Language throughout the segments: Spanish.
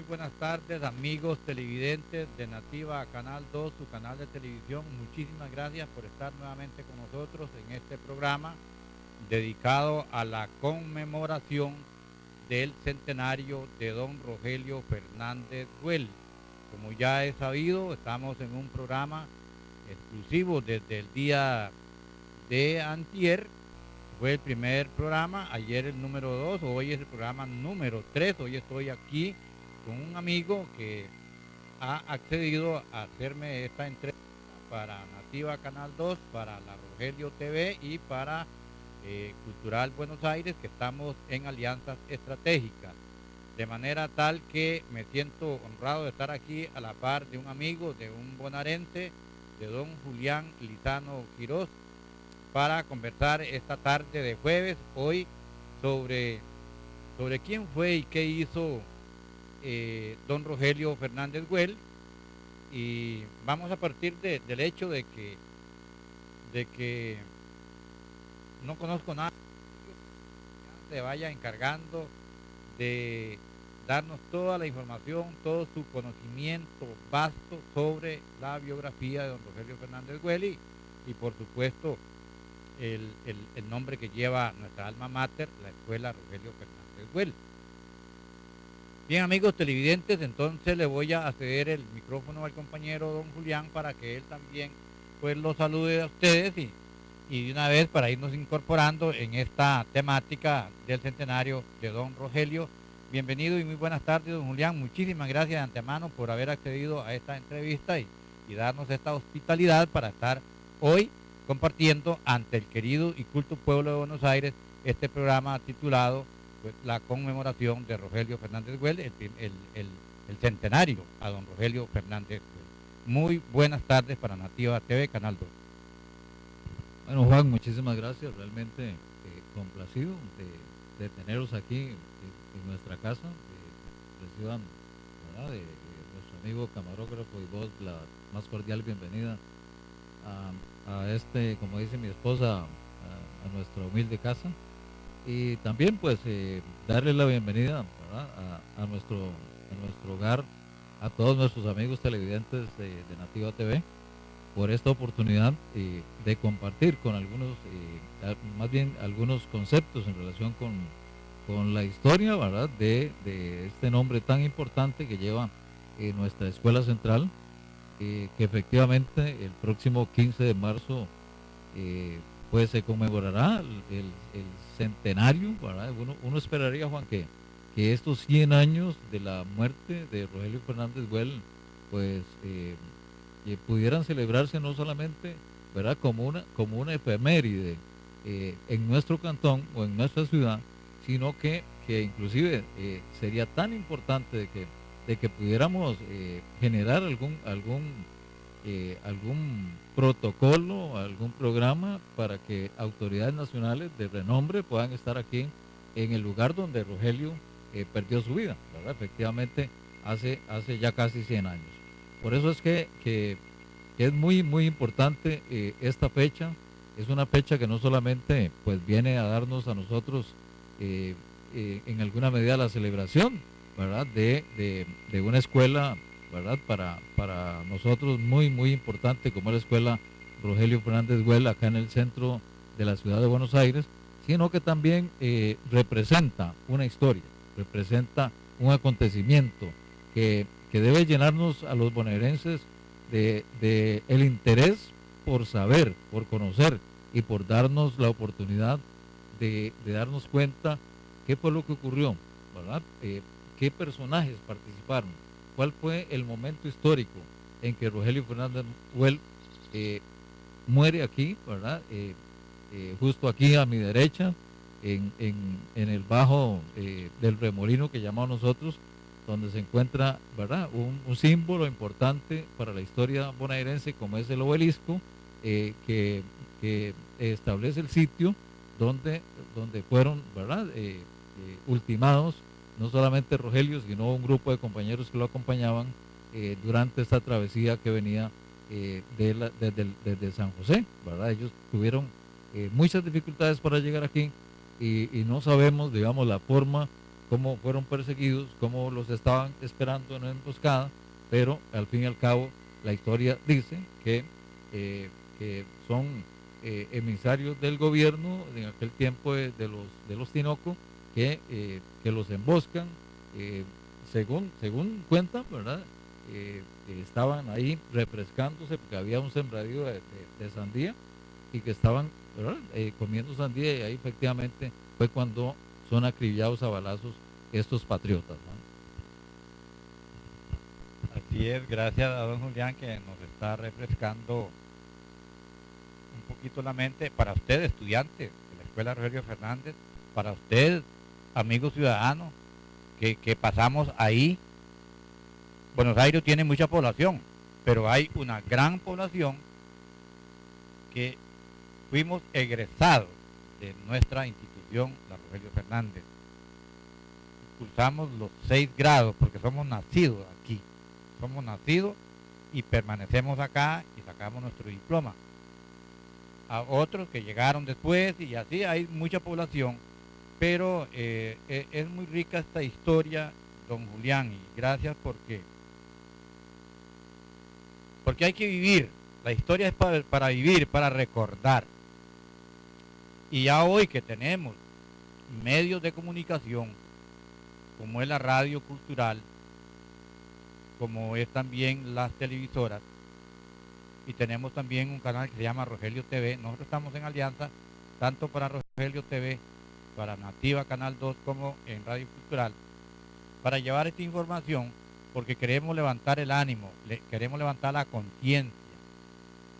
muy buenas tardes, amigos televidentes de Nativa Canal 2, su canal de televisión. Muchísimas gracias por estar nuevamente con nosotros en este programa dedicado a la conmemoración del centenario de don Rogelio Fernández Güell. Como ya he sabido, estamos en un programa exclusivo desde el día de antier. Fue el primer programa, ayer el número 2, hoy es el programa número 3. Hoy estoy aquí con un amigo que ha accedido a hacerme esta entrevista para Nativa Canal 2, para la Rogelio TV y para Cultural Buenos Aires, que estamos en alianzas estratégicas. De manera tal que me siento honrado de estar aquí a la par de un amigo, de un bonaerense, de don Julián Lizano Quiroz, para conversar esta tarde de jueves, hoy, sobre quién fue y qué hizo don Rogelio Fernández Güell. Y vamos a partir del hecho de que no conozco nada, se vaya encargando de darnos toda la información, todo su conocimiento vasto sobre la biografía de don Rogelio Fernández Güell y por supuesto el nombre que lleva nuestra alma mater, la Escuela Rogelio Fernández Güell. Bien, amigos televidentes, entonces le voy a ceder el micrófono al compañero don Julián para que él también pues los salude a ustedes y de una vez para irnos incorporando en esta temática del centenario de don Rogelio. Bienvenido y muy buenas tardes, don Julián. Muchísimas gracias de antemano por haber accedido a esta entrevista y darnos esta hospitalidad para estar hoy compartiendo ante el querido y culto pueblo de Buenos Aires este programa titulado pues, la conmemoración de Rogelio Fernández Güell, el centenario a don Rogelio Fernández Güell. Muy buenas tardes para Nativa TV, Canal 2. Bueno, Juan, muchísimas gracias, realmente complacido de tenerlos aquí en nuestra casa. Reciban, ¿verdad?, de nuestro amigo camarógrafo y vos la más cordial bienvenida a este, como dice mi esposa, a nuestra humilde casa, y también pues darle la bienvenida, ¿verdad?, a nuestro hogar, a todos nuestros amigos televidentes de Nativa TV, por esta oportunidad de compartir con algunos, más bien algunos conceptos en relación con la historia, ¿verdad?, de este nombre tan importante que lleva nuestra escuela central, que efectivamente el próximo 15 de marzo pues se conmemorará el centenario, ¿verdad? Uno esperaría, Juan, que estos 100 años de la muerte de Rogelio Fernández Güell pues pudieran celebrarse no solamente, ¿verdad?, como una efeméride en nuestro cantón o en nuestra ciudad, sino que inclusive sería tan importante de que pudiéramos generar algún protocolo, algún programa para que autoridades nacionales de renombre puedan estar aquí en el lugar donde Rogelio perdió su vida, ¿verdad? Efectivamente, hace ya casi 100 años. Por eso es que es muy, muy importante esta fecha. Es una fecha que no solamente pues viene a darnos a nosotros en alguna medida la celebración, ¿verdad?, de una escuela, ¿verdad?, para nosotros muy, muy importante como es la Escuela Rogelio Fernández Güell acá en el centro de la ciudad de Buenos Aires, sino que también representa una historia, representa un acontecimiento que debe llenarnos a los bonaerenses de el interés por saber, por conocer y por darnos la oportunidad de darnos cuenta qué fue lo que ocurrió, ¿verdad? Qué personajes participaron, cuál fue el momento histórico en que Rogelio Fernández Güell muere aquí, ¿verdad? Justo aquí a mi derecha, en el bajo del remolino que llamamos nosotros, donde se encuentra, ¿verdad?, un símbolo importante para la historia bonaerense como es el obelisco que establece el sitio donde fueron, ¿verdad?, ultimados no solamente Rogelio, sino un grupo de compañeros que lo acompañaban durante esta travesía que venía desde San José, ¿verdad? Ellos tuvieron muchas dificultades para llegar aquí y no sabemos, digamos, la forma cómo fueron perseguidos, cómo los estaban esperando en una emboscada, pero al fin y al cabo la historia dice que son emisarios del gobierno en aquel tiempo de los Tinoco, que los emboscan, según cuentan, ¿verdad? Estaban ahí refrescándose porque había un sembradío de sandía y que estaban, ¿verdad? Comiendo sandía, y ahí efectivamente fue cuando son acribillados a balazos estos patriotas, ¿no? Así es, gracias a don Julián que nos está refrescando un poquito la mente. Para usted, estudiante de la Escuela Rogelio Fernández, para usted, amigos ciudadanos, que pasamos ahí. Buenos Aires tiene mucha población, pero hay una gran población que fuimos egresados de nuestra institución, la Rogelio Fernández. Cursamos los 6 grados porque somos nacidos aquí. Somos nacidos y permanecemos acá y sacamos nuestro diploma. A otros que llegaron después y así hay mucha población, pero es muy rica esta historia, don Julián, y gracias porque hay que vivir. La historia es para vivir, para recordar. Y ya hoy que tenemos medios de comunicación, como es la radio cultural, como es también las televisoras, y tenemos también un canal que se llama Rogelio TV. Nosotros estamos en alianza tanto para Rogelio TV, para Nativa Canal 2, como en Radio Cultural, para llevar esta información, porque queremos levantar el ánimo, queremos levantar la conciencia.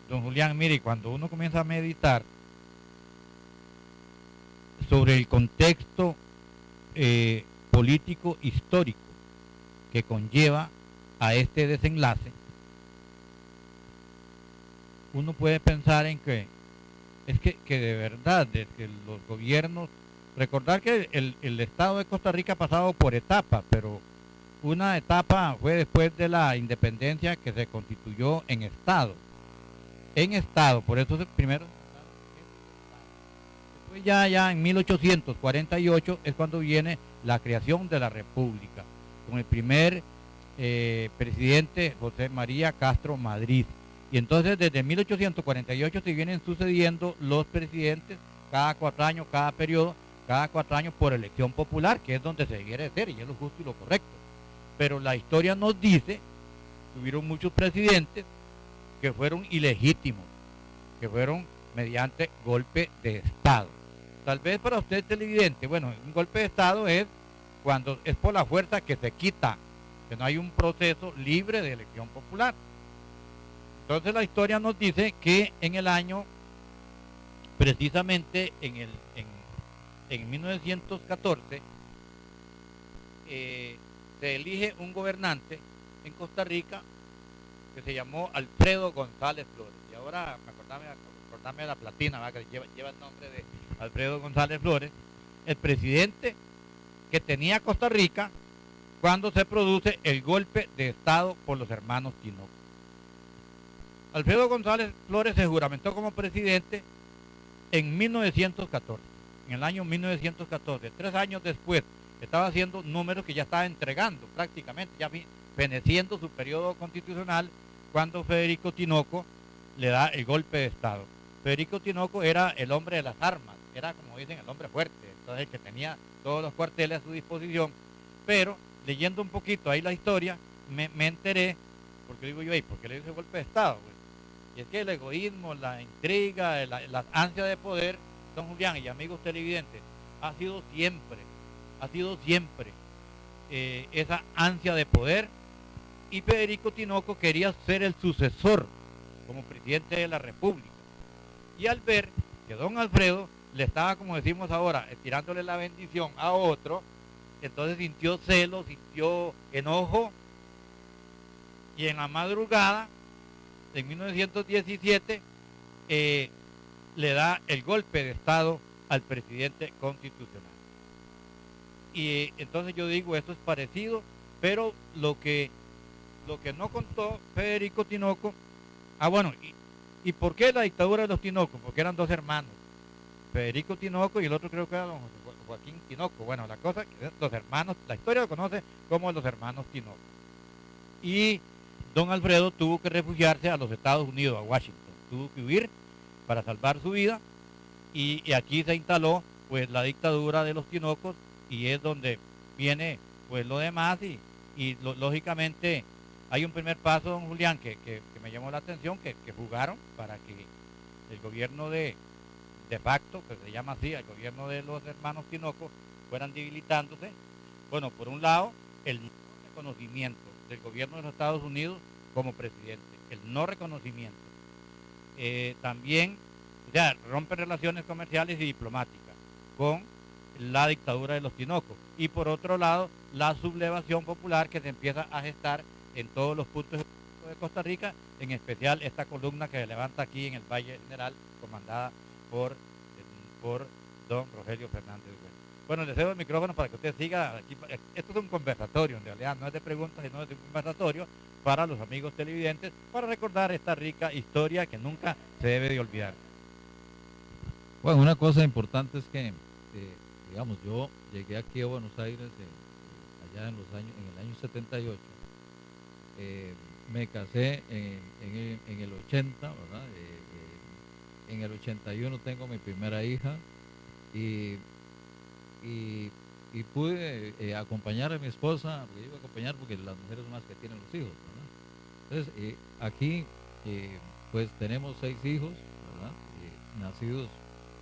Don Julián, mire, cuando uno comienza a meditar sobre el contexto político histórico que conlleva a este desenlace, uno puede pensar en que de verdad, de que los gobiernos, recordar que el Estado de Costa Rica ha pasado por etapas, pero una etapa fue después de la independencia, que se constituyó en Estado, por eso primero, después ya en 1848 es cuando viene la creación de la República, con el primer presidente José María Castro Madrid. Y entonces desde 1848 se vienen sucediendo los presidentes cada 4 años, cada periodo, cada 4 años por elección popular, que es donde se debiera hacer y es lo justo y lo correcto. Pero la historia nos dice que hubieron muchos presidentes que fueron ilegítimos, que fueron mediante golpe de Estado. Tal vez para usted, televidente, bueno, un golpe de Estado es cuando es por la fuerza que se quita, que no hay un proceso libre de elección popular. Entonces la historia nos dice que en el año, precisamente en 1914, se elige un gobernante en Costa Rica que se llamó Alfredo González Flores. Y ahora me acordame de la platina, ¿verdad? Que lleva el nombre de Alfredo González Flores, el presidente que tenía Costa Rica cuando se produce el golpe de Estado por los hermanos Tinoco. Alfredo González Flores se juramentó como presidente en 1914, en el año 1914. 3 años después estaba haciendo números que ya estaba entregando prácticamente, ya feneciendo su periodo constitucional, cuando Federico Tinoco le da el golpe de Estado. Federico Tinoco era el hombre de las armas, era, como dicen, el hombre fuerte, entonces el que tenía todos los cuarteles a su disposición. Pero leyendo un poquito ahí la historia, me enteré, porque digo yo, ¿por qué le dio ese golpe de Estado? Pues, y es que el egoísmo, la intriga, la ansia de poder, don Julián y amigos televidentes, ha sido siempre esa ansia de poder, y Federico Tinoco quería ser el sucesor como presidente de la República. Y al ver que don Alfredo le estaba, como decimos ahora, tirándole la bendición a otro, entonces sintió celo, sintió enojo, y en la madrugada, en 1917, le da el golpe de Estado al presidente constitucional. Y entonces yo digo, esto es parecido, pero lo que no contó Federico Tinoco, bueno, ¿y por qué la dictadura de los Tinocos? Porque eran 2 hermanos, Federico Tinoco y el otro creo que era don Joaquín Tinoco. Bueno, la cosa que los hermanos, la historia lo conoce como los hermanos Tinoco. Y don Alfredo tuvo que refugiarse a los Estados Unidos, a Washington. Tuvo que huir para salvar su vida y aquí se instaló pues la dictadura de los Tinocos y es donde viene pues lo demás y lógicamente hay un primer paso, don Julián, que me llamó la atención, que jugaron para que el gobierno de facto, que se llama así, el gobierno de los hermanos Tinoco, fueran debilitándose. Bueno, por un lado, el no reconocimiento del gobierno de los Estados Unidos como presidente, el no reconocimiento. También, o sea, rompe relaciones comerciales y diplomáticas con la dictadura de los Tinocos. Y por otro lado, la sublevación popular que se empieza a gestar en todos los puntos de Costa Rica, en especial esta columna que se levanta aquí en el Valle General, comandada por don Rogelio Fernández Güell. Bueno, le cedo el micrófono para que usted siga aquí. Esto es un conversatorio, en realidad no es de preguntas, sino es un conversatorio para los amigos televidentes, para recordar esta rica historia que nunca se debe de olvidar. Bueno, una cosa importante es que, digamos, yo llegué aquí a Buenos Aires allá en el año 78. Me casé en el 80, ¿verdad? En el 81 tengo mi primera hija y pude acompañar a mi esposa, porque iba a acompañar porque las mujeres son las que tienen los hijos, ¿verdad? Entonces, aquí pues tenemos 6 hijos, ¿verdad?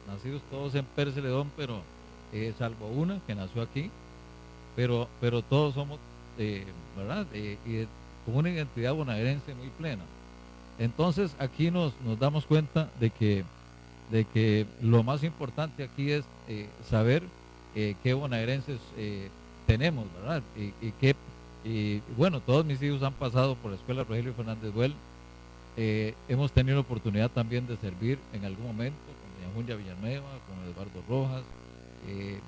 Nacidos todos en Pérez Celedón, pero salvo una que nació aquí, pero todos somos, ¿verdad? Con una identidad bonaerense muy plena. Entonces aquí nos damos cuenta de que lo más importante aquí es saber qué bonaerenses tenemos, ¿verdad? Y bueno, todos mis hijos han pasado por la escuela Rogelio Fernández Güell. Hemos tenido la oportunidad también de servir en algún momento con doña Julia Villanueva, con Eduardo Rojas,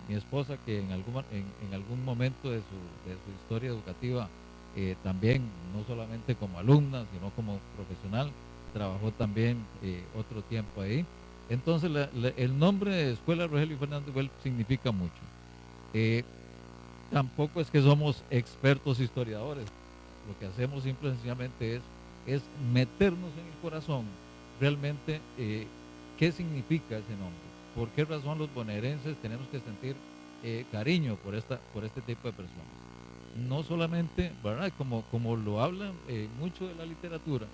mi esposa que en algún momento de su historia educativa también, no solamente como alumna, sino como profesional, trabajó también otro tiempo ahí. Entonces el nombre de Escuela Rogelio Fernández Güell significa mucho. Tampoco es que somos expertos historiadores, lo que hacemos simple y sencillamente es meternos en el corazón realmente qué significa ese nombre, por qué razón los bonaerenses tenemos que sentir cariño por este tipo de personas. No solamente, ¿verdad? Como lo habla mucho de la literatura,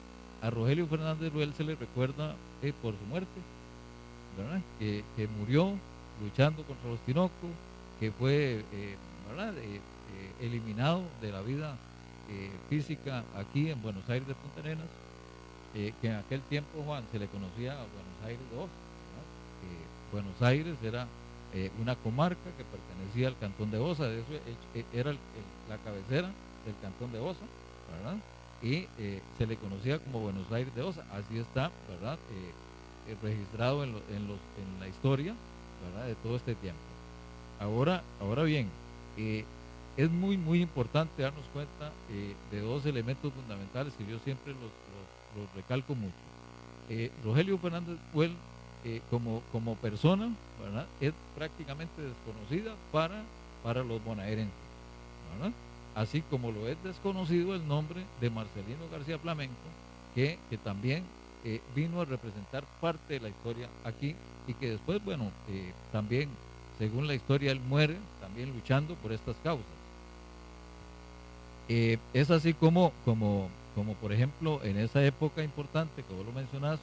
a Rogelio Fernández Güell se le recuerda por su muerte, ¿verdad? Que murió luchando contra los Tinocos, que fue ¿verdad? Eliminado de la vida física aquí en Buenos Aires de Punta Arenas, que en aquel tiempo, Juan, se le conocía a Buenos Aires de Osa. Buenos Aires era una comarca que pertenecía al cantón de Osa, de eso era la cabecera del cantón de Osa, ¿verdad? Y se le conocía como Buenos Aires de Osa, así está, ¿verdad? Registrado en la historia, ¿verdad? De todo este tiempo. Ahora bien, es muy muy importante darnos cuenta de 2 elementos fundamentales que yo siempre los recalco mucho. Rogelio Fernández Güell como persona, ¿verdad? Es prácticamente desconocida para los bonaerenses, ¿verdad? Así como lo es desconocido el nombre de Marcelino García Flamenco, que también vino a representar parte de la historia aquí y que después, bueno, también, según la historia, él muere también luchando por estas causas. Es así como por ejemplo, en esa época importante que vos lo mencionás,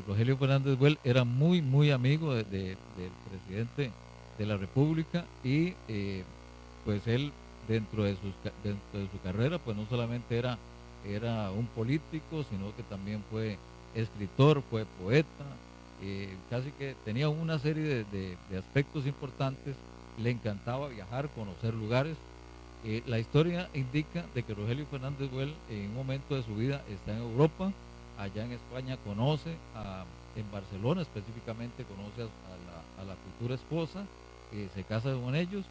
Rogelio Fernández Güell era muy, muy amigo del presidente de la República y pues él dentro de su carrera, pues no solamente era un político, sino que también fue escritor, fue poeta, casi que tenía una serie de aspectos importantes, le encantaba viajar, conocer lugares. La historia indica de que Rogelio Fernández Güell en un momento de su vida está en Europa, allá en España conoce en Barcelona específicamente conoce a la futura esposa, se casa con ellos,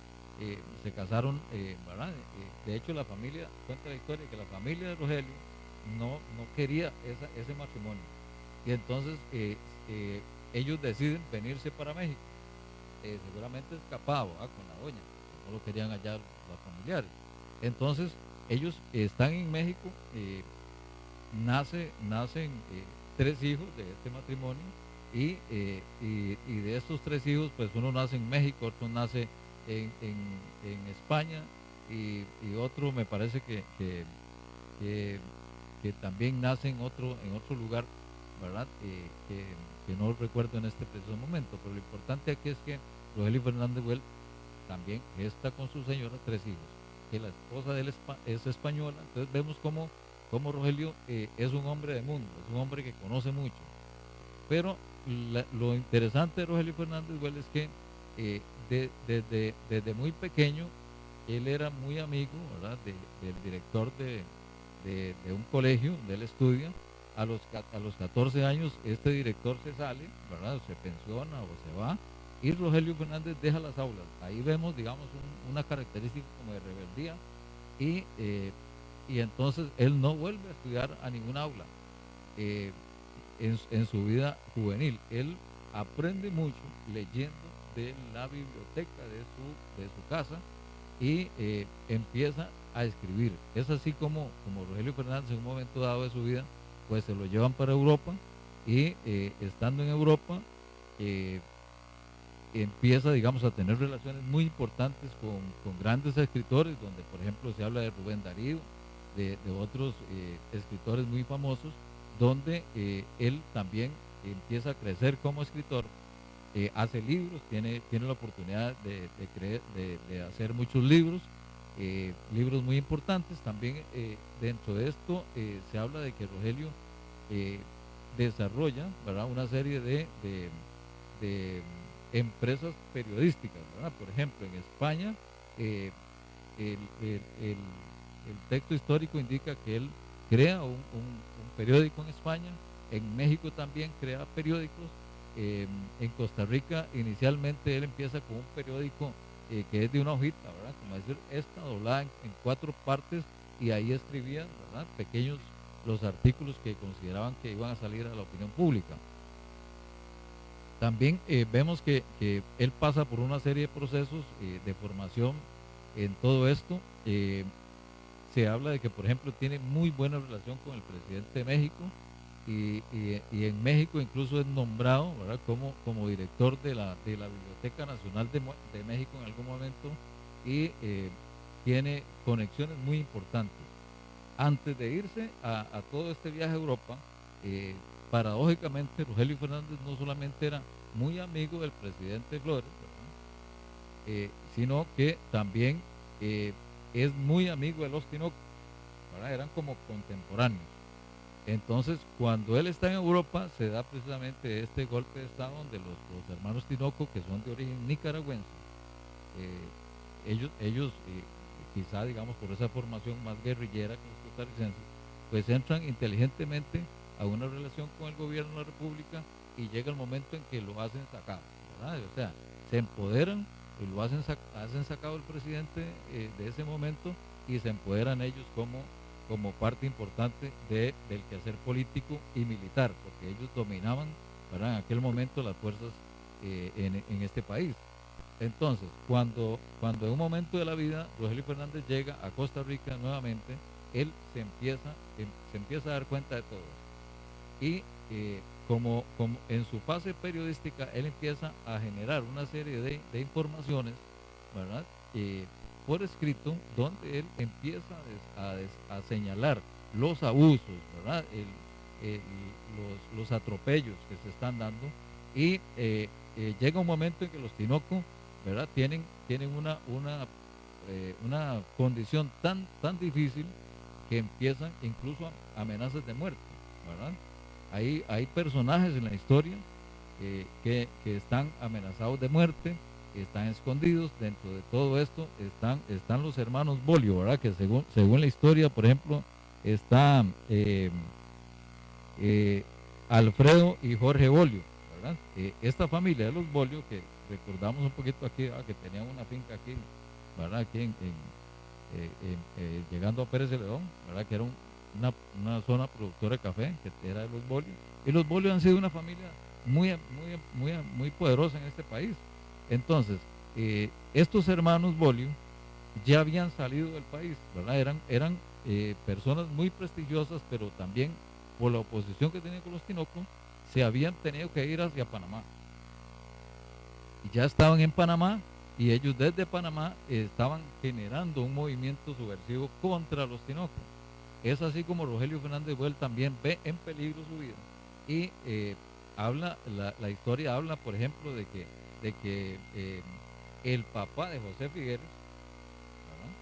se casaron, ¿verdad? De hecho la familia, cuenta la historia que la familia de Rogelio no quería ese matrimonio y entonces ellos deciden venirse para México seguramente escapado con la doña, no lo querían hallar los familiares. Entonces, ellos están en México, nacen 3 hijos de este matrimonio y de estos 3 hijos, pues uno nace en México, otro nace en España y otro me parece que, que también nace en otro lugar, ¿verdad? Que no recuerdo en este preciso momento, pero lo importante aquí es que Rogelio Fernández Well también está con su señora 3 hijos, que la esposa de él es española. Entonces vemos cómo Rogelio es un hombre de mundo, es un hombre que conoce mucho. Pero lo interesante de Rogelio Fernández Well es que desde muy pequeño él era muy amigo, ¿verdad? Del director de un colegio donde él estudia. A los 14 años este director se sale, ¿verdad? Se pensiona o se va y Rogelio Fernández deja las aulas. Ahí vemos, digamos, una característica como de rebeldía y entonces él no vuelve a estudiar a ningún aula en su vida juvenil. Él aprende mucho leyendo de la biblioteca de su casa y empieza a escribir. Es así como Rogelio Fernández en un momento dado de su vida pues se lo llevan para Europa y estando en Europa empieza, digamos, a tener relaciones muy importantes con grandes escritores, donde por ejemplo se habla de Rubén Darío, de otros escritores muy famosos, donde él también empieza a crecer como escritor, hace libros, tiene la oportunidad de hacer muchos libros, libros muy importantes. También dentro de esto se habla de que Rogelio desarrolla, ¿verdad?, una serie de empresas periodísticas, ¿verdad? Por ejemplo, en España el, el- el- el texto histórico indica que él crea un periódico en España. En México también crea periódicos. En Costa Rica inicialmente él empieza con un periódico que es de una hojita, ¿verdad? Como decir, esta doblada en 4 partes, y ahí escribían, ¿verdad?, pequeños los artículos que consideraban que iban a salir a la opinión pública. También vemos que él pasa por una serie de procesos de formación en todo esto. Se habla de que, por ejemplo, tiene muy buena relación con el presidente de México y en México incluso es nombrado, ¿verdad?, como director de la Biblioteca Nacional de México en algún momento y tiene conexiones muy importantes. Antes de irse a todo este viaje a Europa, eh, paradójicamente Rogelio Fernández no solamente era muy amigo del presidente Flores, ¿verdad?, sino que también eh, es muy amigo de los Tinoco, ¿verdad? Eran como contemporáneos. Entonces, cuando él está en Europa, se da precisamente este golpe de Estado donde los hermanos Tinoco, que son de origen nicaragüense, ellos quizá, digamos, por esa formación más guerrillera que los costarricenses, pues entran inteligentemente a una relación con el gobierno de la República y llega el momento en que lo hacen sacado, ¿verdad? O sea, se empoderan y lo hacen sacado el presidente de ese momento y se empoderan ellos como parte importante del quehacer político y militar, porque ellos dominaban, ¿verdad?, en aquel momento las fuerzas en este país. Entonces, cuando en un momento de la vida Rogelio Fernández llega a Costa Rica nuevamente, él se empieza a dar cuenta de todo esto. Y como en su fase periodística, él empieza a generar una serie de informaciones, ¿verdad?, por escrito, donde él empieza a señalar los abusos, ¿verdad?, los atropellos que se están dando y llega un momento en que los Tinoco, ¿verdad?, tienen una condición tan difícil que empiezan incluso amenazas de muerte, ¿verdad? Hay personajes en la historia que están amenazados de muerte, están escondidos. Dentro de todo esto están los hermanos Bolio, ¿verdad?, que según la historia, por ejemplo, está Alfredo y Jorge Bolio, ¿verdad? Esta familia de los Bolio, que recordamos un poquito aquí, que tenían una finca aquí, ¿verdad?, aquí llegando a Pérez de León, ¿verdad?, que era una zona productora de café, que era de los Bolio. Y los Bolio han sido una familia muy poderosa en este país. Entonces, estos hermanos Bolio ya habían salido del país, ¿verdad? Eran personas muy prestigiosas, pero también por la oposición que tenían con los Tinoco, se habían tenido que ir hacia Panamá. Y ya estaban en Panamá y ellos desde Panamá estaban generando un movimiento subversivo contra los Tinoco. Es así como Rogelio Fernández Buell también ve en peligro su vida y habla, la historia habla, por ejemplo, de que el papá de José Figueres, ¿verdad?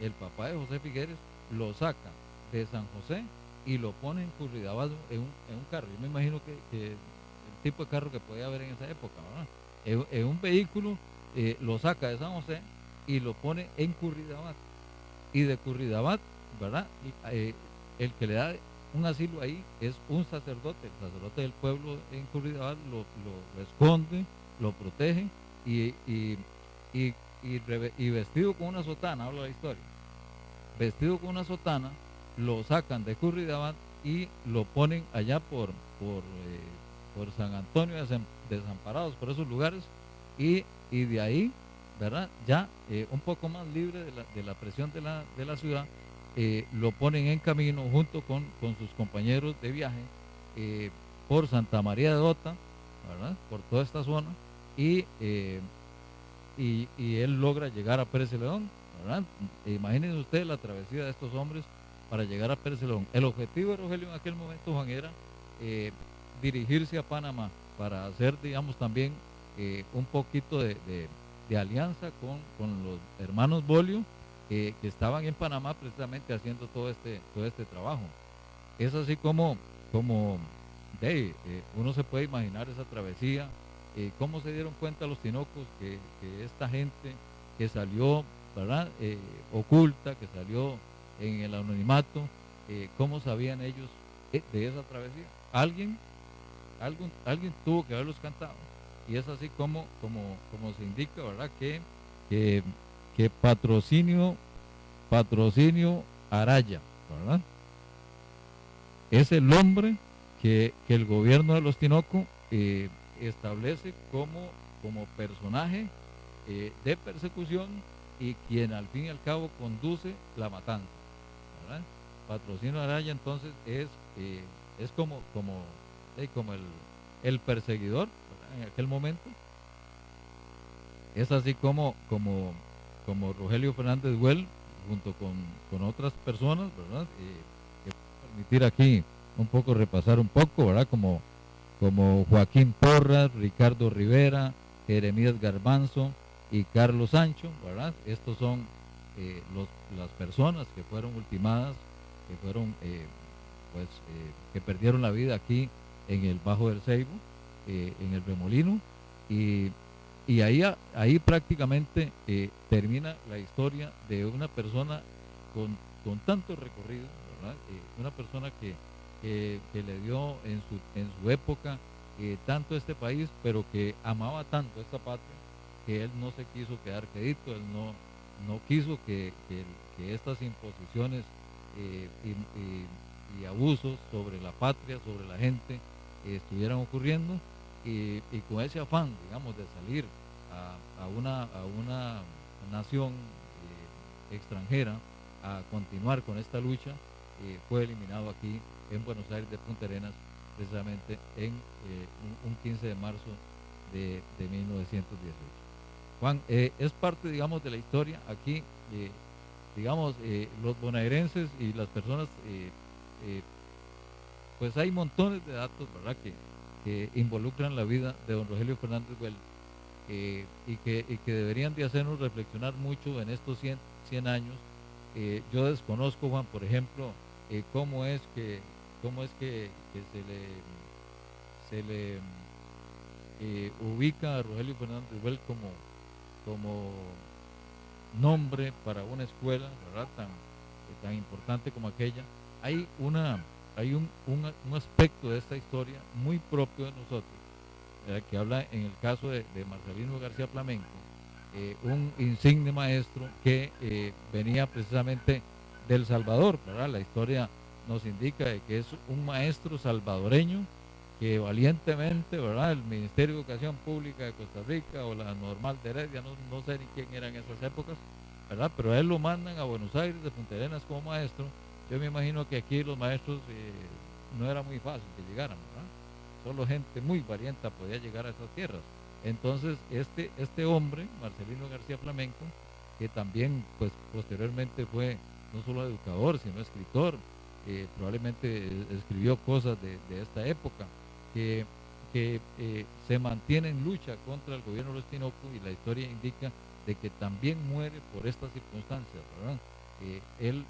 El papá de José Figueres lo saca de San José y lo pone en Curridabat en un carro. Yo me imagino que el tipo de carro que podía haber en esa época, ¿verdad? En un vehículo lo saca de San José y lo pone en Curridabat. Y de Curridabat, ¿verdad? El que le da un asilo ahí es un sacerdote, el sacerdote del pueblo en Curridabat lo esconde, lo protege y vestido con una sotana, habla la historia, vestido con una sotana, lo sacan de Curridabat y lo ponen allá por San Antonio Desamparados, por esos lugares, y de ahí, ¿verdad? Ya un poco más libre de la presión de la ciudad, lo ponen en camino junto con sus compañeros de viaje por Santa María de Ota, ¿verdad? Por toda esta zona, y él logra llegar a Pérez Celedón, ¿verdad? Imagínense ustedes la travesía de estos hombres para llegar a Pérez Celedón. El objetivo de Rogelio en aquel momento, Juan, era dirigirse a Panamá para hacer, digamos, también un poquito de alianza con los hermanos Bolio, que estaban en Panamá precisamente haciendo todo este trabajo. Es así como uno se puede imaginar esa travesía, cómo se dieron cuenta los tinocos que esta gente que salió, ¿verdad? Oculta, que salió en el anonimato, cómo sabían ellos de esa travesía. Alguien tuvo que haberlos cantado, y es así como se indica, ¿verdad? Que patrocinio Araya, ¿verdad? Es el hombre que el gobierno de los Tinoco establece como personaje de persecución y quien al fin y al cabo conduce la matanza, ¿verdad? Patrocinio Araya entonces es como el perseguidor, ¿verdad? En aquel momento. Es así como Rogelio Fernández Buell, junto con otras personas, ¿verdad? Que permitir aquí un poco repasar un poco, ¿verdad? Como Joaquín Porras, Ricardo Rivera, Jeremías Garbanzo y Carlos Sancho, ¿verdad? Estos son las personas que fueron ultimadas, que fueron que perdieron la vida aquí en el Bajo del Ceibo, en el Remolino, y ahí prácticamente termina la historia de una persona con tanto recorrido, ¿verdad? Una persona que le dio en su época tanto este país, pero que amaba tanto esta patria, que él no se quiso quedar quedito, él no quiso que estas imposiciones y abusos sobre la patria, sobre la gente, estuvieran ocurriendo, y con ese afán, digamos, de salir a una nación extranjera a continuar con esta lucha, fue eliminado aquí en Buenos Aires de Punta Arenas, precisamente en un 15 de marzo de 1918. Juan, es parte, digamos, de la historia aquí, digamos, los bonaerenses y las personas, pues hay montones de datos, ¿verdad?, que involucran la vida de don Rogelio Fernández Buell, y que deberían de hacernos reflexionar mucho en estos 100 años. Yo desconozco, Juan, por ejemplo, cómo es que se le ubica a Rogelio Fernández Buell como nombre para una escuela, ¿verdad?, tan importante como aquella. Hay un aspecto de esta historia muy propio de nosotros, que habla en el caso de Marcelino García Flamenco, un insigne maestro que venía precisamente del Salvador, ¿verdad? La historia nos indica de que es un maestro salvadoreño que valientemente, ¿verdad?, el Ministerio de Educación Pública de Costa Rica o la Normal de Heredia, no sé ni quién era en esas épocas, ¿verdad?, pero a él lo mandan a Buenos Aires de Punta Arenas como maestro. Yo me imagino que aquí los maestros no era muy fácil que llegaran, ¿verdad? Solo gente muy valiente podía llegar a esas tierras. Entonces, este hombre, Marcelino García Flamenco, que también, pues, posteriormente fue no solo educador, sino escritor, probablemente escribió cosas de esta época, que se mantiene en lucha contra el gobierno de los Tinoco, y la historia indica de que también muere por estas circunstancias, ¿verdad? Él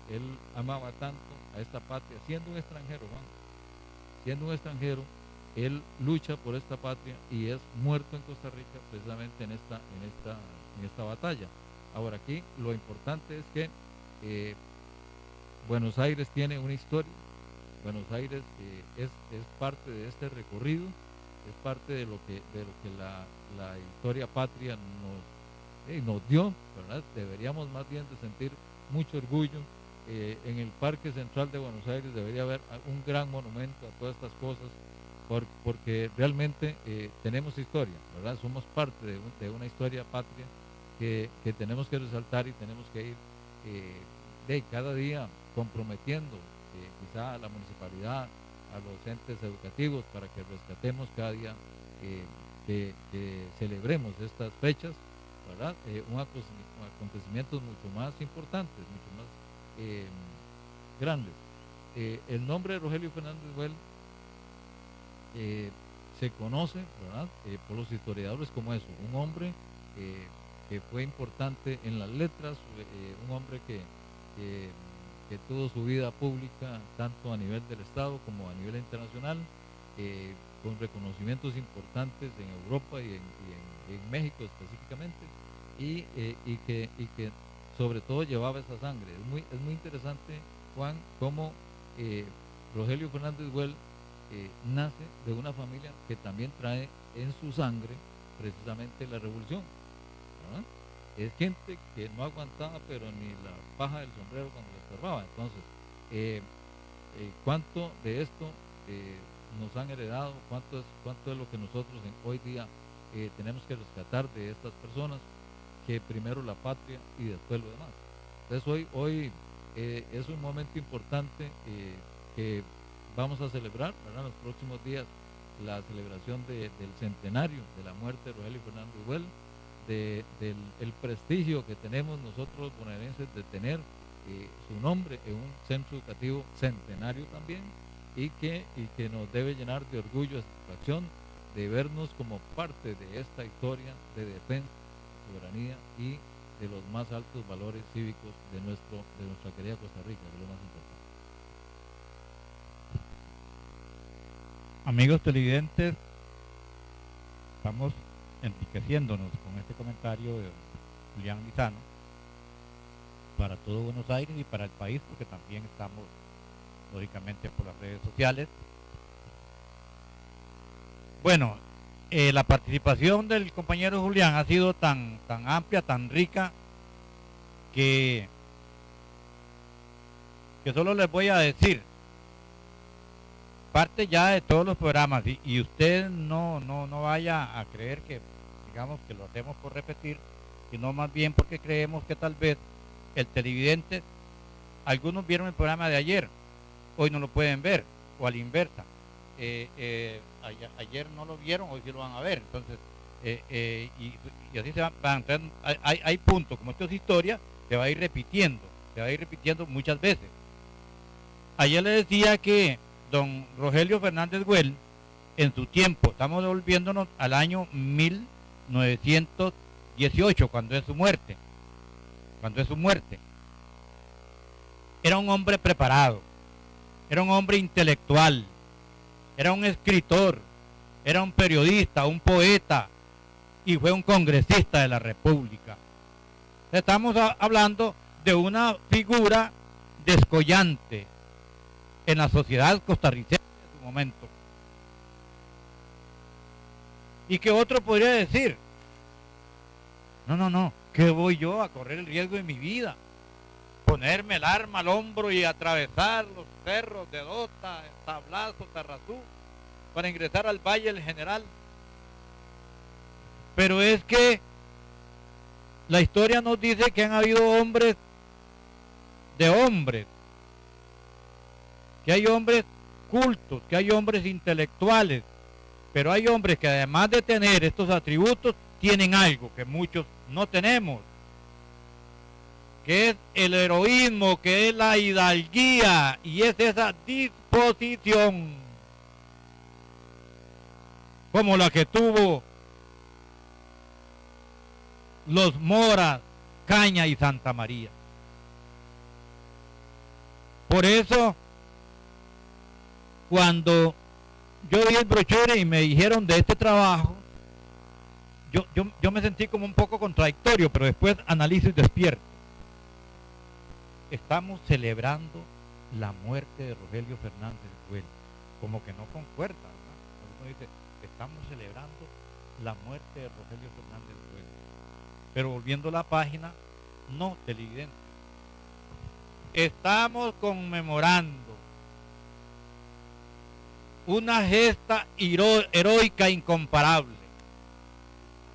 amaba tanto a esta patria, siendo un extranjero, ¿verdad? Siendo un extranjero, él lucha por esta patria y es muerto en Costa Rica precisamente en esta batalla. Ahora, aquí lo importante es que Buenos Aires tiene una historia. Buenos Aires es parte de este recorrido, es parte de lo que la historia patria nos dio, ¿verdad? Deberíamos más bien de sentir mucho orgullo. En el Parque Central de Buenos Aires debería haber un gran monumento a todas estas cosas, porque realmente tenemos historia, ¿verdad? Somos parte de una historia patria que tenemos que resaltar, y tenemos que ir de cada día comprometiendo quizá a la municipalidad, a los entes educativos, para que rescatemos cada día, que celebremos estas fechas, ¿verdad? Acontecimientos mucho más importantes, mucho más grandes. El nombre de Rogelio Fernández Well se conoce, ¿verdad?, por los historiadores como eso, un hombre que fue importante en las letras, un hombre que tuvo su vida pública tanto a nivel del Estado como a nivel internacional, con reconocimientos importantes en Europa y en México específicamente, y que sobre todo llevaba esa sangre. Es muy interesante, Juan, cómo Rogelio Fernández Well nace de una familia que también trae en su sangre precisamente la revolución, ¿verdad? Es gente que no aguantaba pero ni la paja del sombrero cuando le estorbaba. Entonces, ¿cuánto de esto nos han heredado? ¿Cuánto es lo que nosotros hoy día tenemos que rescatar de estas personas? Que primero la patria y después lo demás. Entonces hoy es un momento importante que vamos a celebrar, ¿verdad?, en los próximos días, la celebración del centenario de la muerte de Rogelio Fernández Well, del prestigio que tenemos nosotros los bonaerenses de tener su nombre en un centro educativo centenario también, y que nos debe llenar de orgullo y satisfacción de vernos como parte de esta historia de defensa, soberanía y de los más altos valores cívicos de nuestra querida Costa Rica, que es lo más importante. Amigos televidentes, estamos enriqueciéndonos con este comentario de Julián Lizano para todo Buenos Aires y para el país, porque también estamos lógicamente por las redes sociales. Bueno, la participación del compañero Julián ha sido tan amplia, tan rica, que solo les voy a decir parte ya de todos los programas, y usted no vaya a creer que, digamos, que lo hacemos por repetir, sino más bien porque creemos que tal vez el televidente, algunos vieron el programa de ayer, hoy no lo pueden ver, o a la inversa. Ayer no lo vieron, hoy sí lo van a ver. Entonces, y así se van. Hay puntos, como esto es historia, se va a ir repitiendo muchas veces. Ayer le decía que don Rogelio Fernández Well, en su tiempo, estamos devolviéndonos al año 1918, cuando es su muerte, era un hombre preparado, era un hombre intelectual, era un escritor, era un periodista, un poeta, y fue un congresista de la República. Estamos hablando de una figura descollante en la sociedad costarricense en su momento. Y que otro podría decir, no, ¿qué voy yo a correr el riesgo de mi vida? Ponerme el arma al hombro y atravesar los cerros de Dota, Tablazo, Tarrazú. para ingresar al Valle del General. Pero es que la historia nos dice que han habido hombres de hombres, que hay hombres cultos, que hay hombres intelectuales, pero hay hombres que además de tener estos atributos, tienen algo que muchos no tenemos, que es el heroísmo, que es la hidalguía, y es esa disposición como la que tuvo los Moras, Caña y Santa María. Por eso, cuando yo vi el brochure y me dijeron de este trabajo, yo me sentí como un poco contradictorio, pero después analizo y despierto. Estamos celebrando la muerte de Rogelio Fernández Bueno, como que no concuerda, ¿verdad? Uno dice, estamos celebrando la muerte de Rogelio Fernández Bueno. Pero volviendo a la página, no, televidente. Estamos conmemorando una gesta heroica incomparable.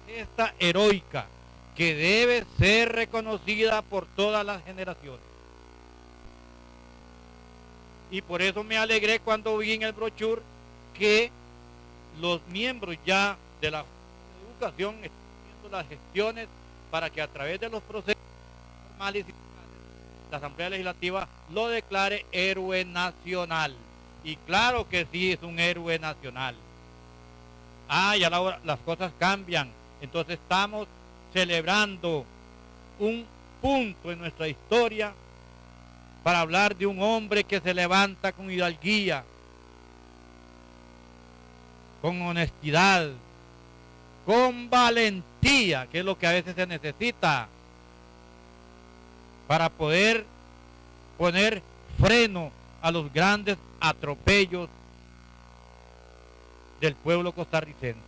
Gesta heroica que debe ser reconocida por todas las generaciones. Y por eso me alegré cuando vi en el brochure que los miembros ya de la educación están haciendo las gestiones para que a través de los procesos normales y legales, la Asamblea Legislativa lo declare héroe nacional. Y claro que sí, es un héroe nacional. Ya las cosas cambian. Entonces estamos celebrando un punto en nuestra historia para hablar de un hombre que se levanta con hidalguía, con honestidad, con valentía, que es lo que a veces se necesita para poder poner freno a los grandes atropellos del pueblo costarricense.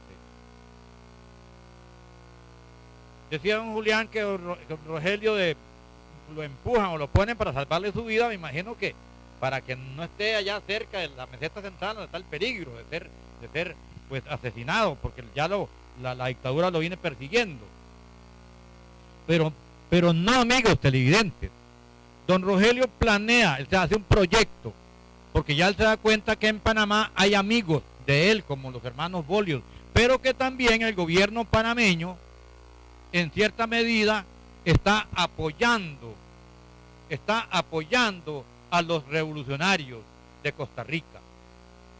Decía don Julián que Rogelio lo empujan o lo ponen para salvarle su vida. Me imagino que para que no esté allá cerca de la meseta central donde está el peligro de ser pues asesinado, porque ya la dictadura lo viene persiguiendo. Pero no, amigos televidentes, don Rogelio planea, él se hace un proyecto, porque ya él se da cuenta que en Panamá hay amigos de él, como los hermanos Bolios, pero que también el gobierno panameño, en cierta medida, está apoyando a los revolucionarios de Costa Rica,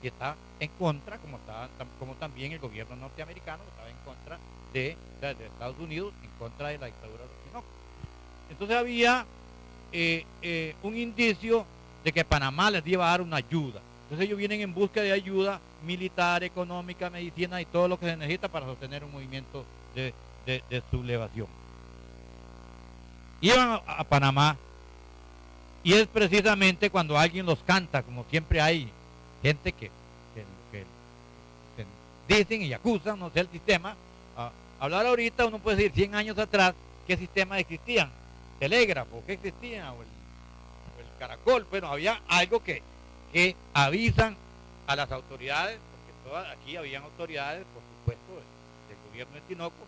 y está en contra, como también el gobierno norteamericano estaba en contra de Estados Unidos, en contra de la dictadura de los Chinocos. Entonces había un indicio de que Panamá les iba a dar una ayuda. Entonces ellos vienen en busca de ayuda militar, económica, medicina y todo lo que se necesita para sostener un movimiento de sublevación. Iban a Panamá, y es precisamente cuando alguien los canta, como siempre hay gente que dicen y acusan, no sé, el sistema. Hablar ahorita, uno puede decir 100 años atrás, ¿qué sistemas existían? Telégrafo, ¿qué existía? O el caracol. Bueno, había algo que avisan a las autoridades, porque aquí habían autoridades, por supuesto, del gobierno de Tinoco.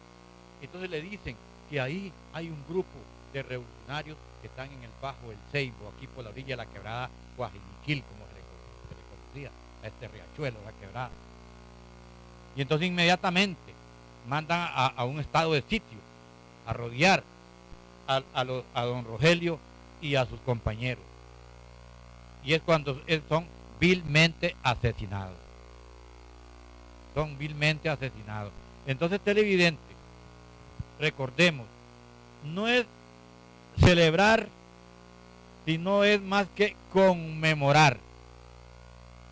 Entonces le dicen que ahí hay un grupo de revolucionarios que están en el Bajo del Ceibo, aquí por la orilla de la quebrada Guajiniquil, como se le conocía, a este riachuelo, la quebrada. Y entonces inmediatamente mandan a un estado de sitio a rodear a don Rogelio y a sus compañeros. Y es cuando son vilmente asesinados. Son vilmente asesinados. Entonces, televidente, recordemos, no es celebrar, sino es más que conmemorar.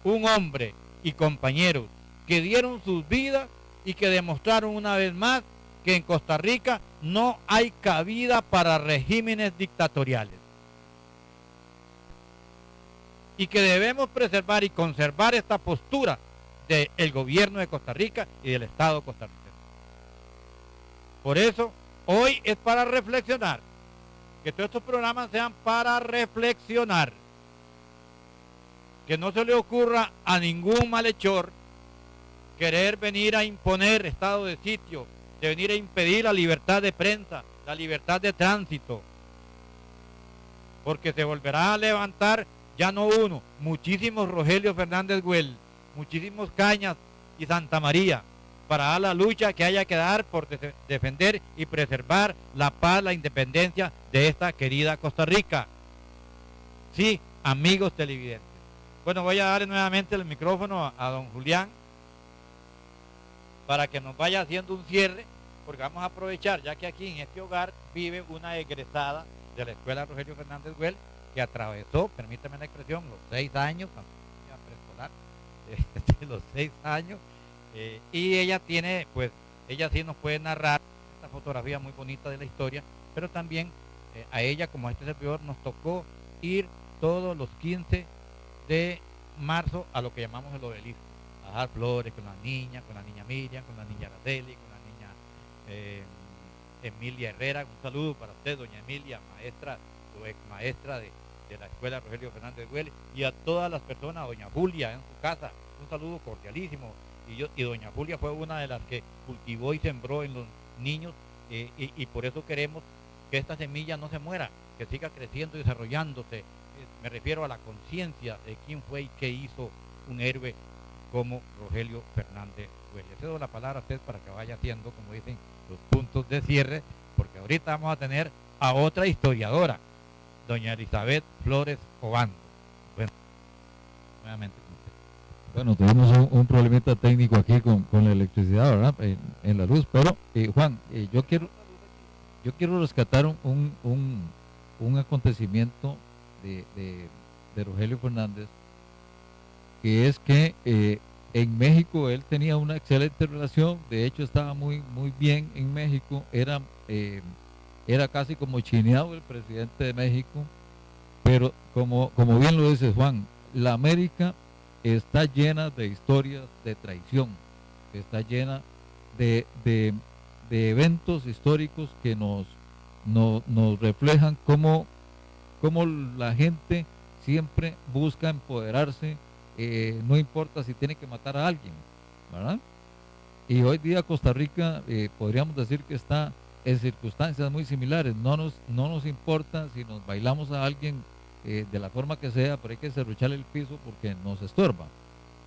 Un hombre y compañeros que dieron sus vidas y que demostraron una vez más que en Costa Rica no hay cabida para regímenes dictatoriales. Y que debemos preservar y conservar esta postura del gobierno de Costa Rica y del Estado costarricense. Por eso, hoy es para reflexionar, que todos estos programas sean para reflexionar, que no se le ocurra a ningún malhechor querer venir a imponer estado de sitio, de venir a impedir la libertad de prensa, la libertad de tránsito, porque se volverá a levantar ya no uno, muchísimos Rogelio Fernández Güell, muchísimos Cañas y Santa María, para la lucha que haya que dar por defender y preservar la paz, la independencia de esta querida Costa Rica. Sí, amigos televidentes. Bueno, voy a darle nuevamente el micrófono a don Julián para que nos vaya haciendo un cierre, porque vamos a aprovechar, ya que aquí en este hogar vive una egresada de la escuela Rogelio Fernández Güell, que atravesó, permítame la expresión, los 6 años, cuando iba a preescolar, los 6 años, y ella tiene, pues, ella sí nos puede narrar esta fotografía muy bonita de la historia, pero también a ella, como a este servidor, nos tocó ir todos los 15 de marzo a lo que llamamos el obelisco, a dejar flores con la niña Miriam, con la niña Araceli, con la niña Emilia Herrera. Un saludo para usted, doña Emilia, maestra o ex maestra de la escuela Rogelio Fernández Güell, y a todas las personas, doña Julia en su casa, un saludo cordialísimo. Y doña Julia fue una de las que cultivó y sembró en los niños, y por eso queremos que esta semilla no se muera, que siga creciendo y desarrollándose. Me refiero a la conciencia de quién fue y qué hizo un héroe como Rogelio Fernández Güell. Le cedo la palabra a usted para que vaya haciendo, como dicen, los puntos de cierre, porque ahorita vamos a tener a otra historiadora, doña Elizabeth Flores Obando. Bueno, nuevamente. Bueno, tuvimos un problemita técnico aquí con la electricidad, ¿verdad? En la luz, pero Juan, yo quiero rescatar un acontecimiento de Rogelio Fernández, que es que en México él tenía una excelente relación, de hecho estaba muy bien en México, era casi como chineado el presidente de México, pero como bien lo dice Juan, la América está llena de historias de traición, está llena de eventos históricos que nos reflejan cómo la gente siempre busca empoderarse, no importa si tiene que matar a alguien, ¿verdad? Y hoy día Costa Rica podríamos decir que está en circunstancias muy similares. No nos importa si nos bailamos a alguien de la forma que sea, pero hay que serrucharle el piso porque nos estorba.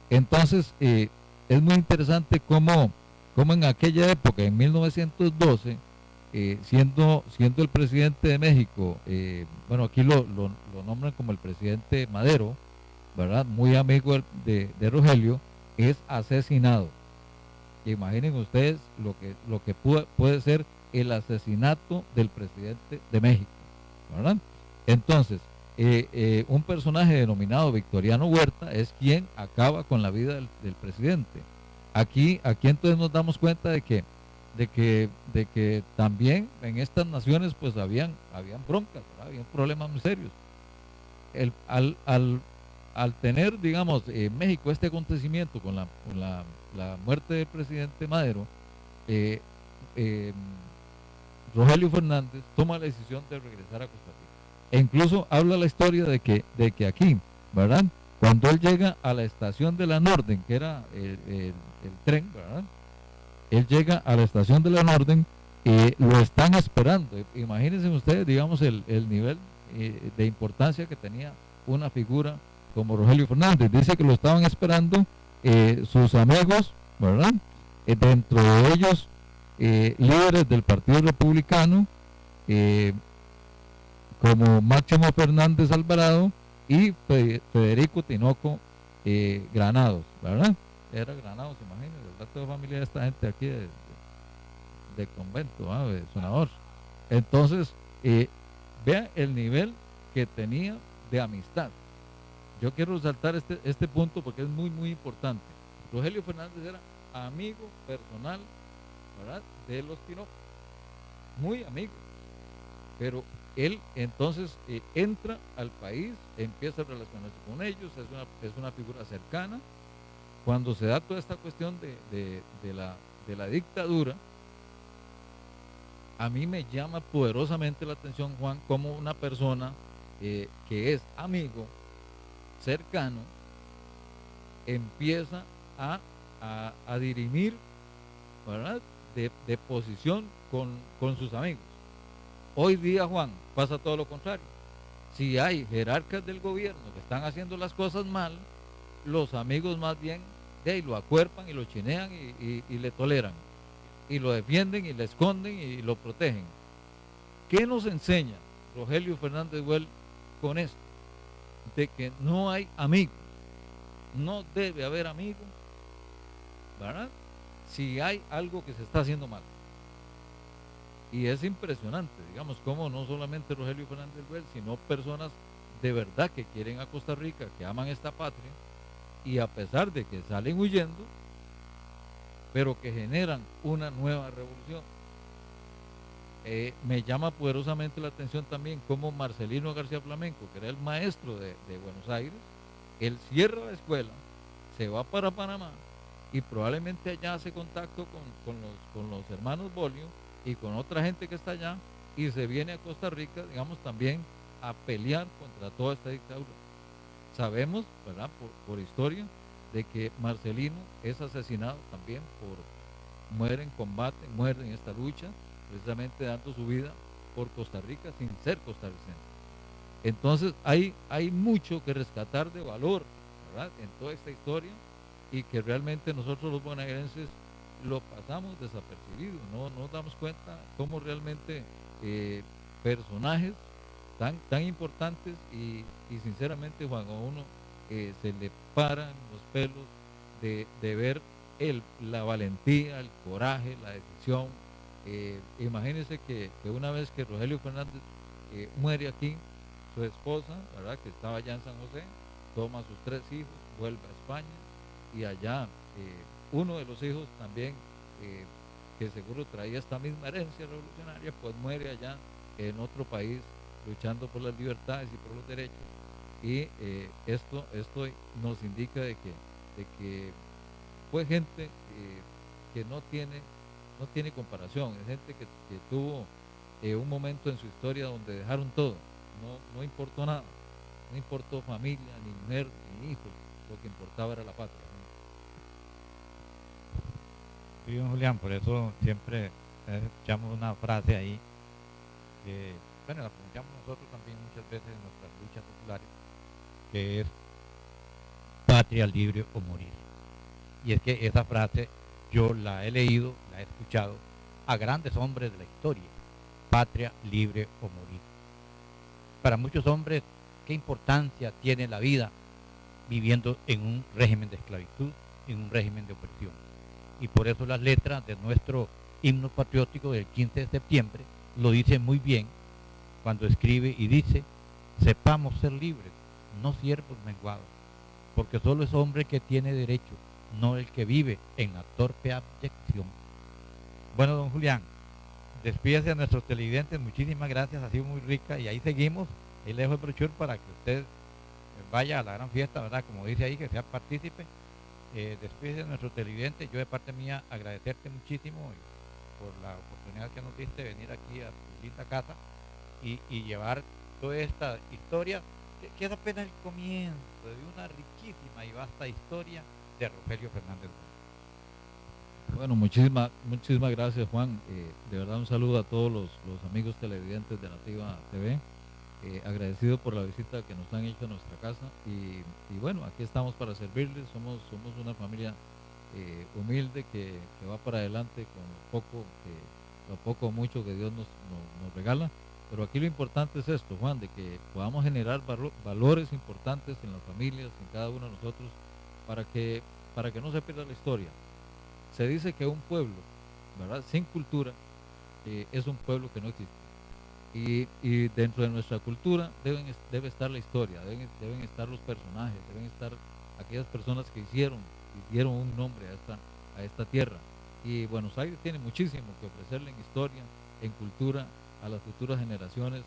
Entonces es muy interesante cómo en aquella época, en 1912, siendo el presidente de México, bueno, aquí lo nombran como el presidente Madero, ¿verdad? Muy amigo de Rogelio, es asesinado. Imaginen ustedes lo que puede ser el asesinato del presidente de México, ¿verdad? Entonces, un personaje denominado Victoriano Huerta es quien acaba con la vida del presidente. Aquí entonces nos damos cuenta de que también en estas naciones pues habían broncas, ¿verdad? Habían problemas muy serios. Al tener, digamos, México este acontecimiento con la muerte del presidente Madero, Rogelio Fernández toma la decisión de regresar a Costa Rica. E incluso habla la historia de que aquí, ¿verdad? Cuando él llega a la estación de la Norden, que era el tren, ¿verdad? Él llega a la estación de la Norden, lo están esperando. Imagínense ustedes, digamos, el nivel de importancia que tenía una figura como Rogelio Fernández. Dice que lo estaban esperando sus amigos, ¿verdad? Dentro de ellos, líderes del Partido Republicano, como Máximo Fernández Alvarado y Federico Tinoco Granados, ¿verdad? Era Granados, imagínense, el dato de familia de esta gente aquí de convento, ¿verdad? De Sonador. Entonces, vea el nivel que tenía de amistad. Yo quiero resaltar este punto porque es muy importante. Rogelio Fernández era amigo personal, ¿verdad?, de los Tinoco, muy amigo, pero él entonces entra al país, empieza a relacionarse con ellos, es una figura cercana. Cuando se da toda esta cuestión de la dictadura, a mí me llama poderosamente la atención, Juan, como una persona que es amigo, cercano, empieza a a dirimir, ¿verdad?, de posición con sus amigos. Hoy día, Juan, pasa todo lo contrario. Si hay jerarcas del gobierno que están haciendo las cosas mal, los amigos más bien de ahí lo acuerpan y lo chinean y le toleran, y lo defienden y le esconden y lo protegen. ¿Qué nos enseña Rogelio Fernández Well con esto? De que no hay amigos, no debe haber amigos, ¿verdad?, si hay algo que se está haciendo mal. Y es impresionante, digamos, como no solamente Rogelio Fernández Well, sino personas de verdad que quieren a Costa Rica, que aman esta patria, y a pesar de que salen huyendo, pero que generan una nueva revolución. Me llama poderosamente la atención también cómo Marcelino García Flamenco, que era el maestro de Buenos Aires, él cierra la escuela, se va para Panamá y probablemente allá hace contacto con los hermanos Bolio y con otra gente que está allá, y se viene a Costa Rica, digamos, también a pelear contra toda esta dictadura. Sabemos, ¿verdad?, por historia, de que Marcelino es asesinado también muere en combate, muere en esta lucha, precisamente dando su vida por Costa Rica sin ser costarricense. Entonces hay mucho que rescatar de valor, ¿verdad?, en toda esta historia, y que realmente nosotros los bonaerenses lo pasamos desapercibido, no nos damos cuenta cómo realmente personajes tan importantes y sinceramente, Juan, a uno se le paran los pelos de ver la valentía, el coraje, la decisión. Imagínense que una vez que Rogelio Fernández muere aquí, su esposa, ¿verdad?, que estaba allá en San José, toma a sus 3 hijos, vuelve a España, y allá uno de los hijos también, que seguro traía esta misma herencia revolucionaria, pues muere allá en otro país luchando por las libertades y por los derechos. Y esto nos indica de que fue gente que no tiene comparación, es gente que tuvo un momento en su historia donde dejaron todo, no importó nada, no importó familia, ni mujer, ni hijos, lo que importaba era la patria. Sí, don Julián, por eso siempre escuchamos una frase ahí, que, bueno, la pronunciamos nosotros también muchas veces en nuestras luchas populares, que es patria libre o morir. Y es que esa frase yo la he leído, la he escuchado a grandes hombres de la historia, patria libre o morir. Para muchos hombres, ¿qué importancia tiene la vida viviendo en un régimen de esclavitud, en un régimen de opresión? Y por eso las letras de nuestro himno patriótico del 15 de septiembre lo dicen muy bien cuando escribe y dice: sepamos ser libres, no siervos menguados, porque solo es hombre que tiene derecho, no el que vive en la torpe abyección. Bueno, don Julián, despídase a nuestros televidentes, muchísimas gracias, ha sido muy rica, y ahí seguimos. Ahí le dejo el brochure para que usted vaya a la gran fiesta, ¿verdad?, como dice ahí, que sea partícipe. Despídese de nuestro televidente. Yo de parte mía agradecerte muchísimo por la oportunidad que nos diste de venir aquí a tu linda casa y llevar toda esta historia, que es apenas el comienzo de una riquísima y vasta historia de Rogelio Fernández. Bueno, muchísimas gracias, Juan. De verdad, un saludo a todos los amigos televidentes de Nativa TV. Agradecido por la visita que nos han hecho a nuestra casa, y bueno, aquí estamos para servirles. Somos una familia humilde que va para adelante con lo poco o mucho que Dios nos regala. Pero aquí lo importante es esto, Juan, de que podamos generar valores importantes en las familias, en cada uno de nosotros, para que no se pierda la historia. Se dice que un pueblo, ¿verdad?, sin cultura es un pueblo que no existe. Y dentro de nuestra cultura debe estar la historia, deben estar los personajes, deben estar aquellas personas que dieron un nombre a esta tierra. Y Buenos Aires tiene muchísimo que ofrecerle en historia, en cultura, a las futuras generaciones,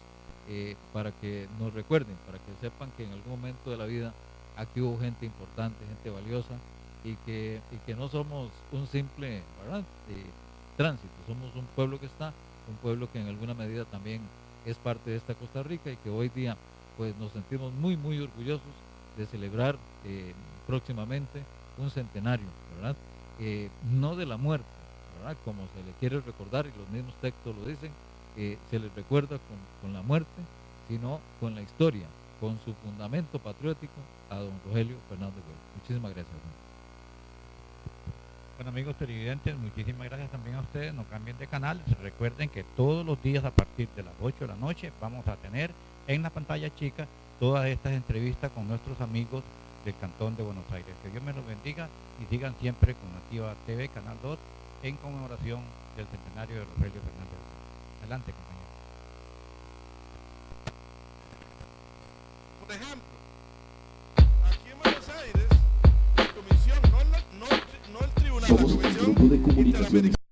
para que nos recuerden, para que sepan que en algún momento de la vida aquí hubo gente importante, gente valiosa, y que no somos un simple, ¿verdad?, tránsito, somos un pueblo que está, un pueblo que en alguna medida también es parte de esta Costa Rica, y que hoy día pues nos sentimos muy orgullosos de celebrar próximamente un centenario, ¿verdad?, no de la muerte, ¿verdad? Como se le quiere recordar, y los mismos textos lo dicen, se les recuerda con la muerte, sino con la historia, con su fundamento patriótico a don Rogelio Fernández Güell. Muchísimas gracias, don. Bueno, amigos televidentes, muchísimas gracias también a ustedes. No cambien de canal. Recuerden que todos los días a partir de las 8 de la noche vamos a tener en la pantalla chica todas estas entrevistas con nuestros amigos del Cantón de Buenos Aires. Que Dios me los bendiga y sigan siempre con Nativa TV, Canal 2, en conmemoración del centenario de Rogelio Fernández. Adelante, compañero. Por ejemplo, aquí en Buenos Aires, la comisión, no el tribunal, la comisión interamericana.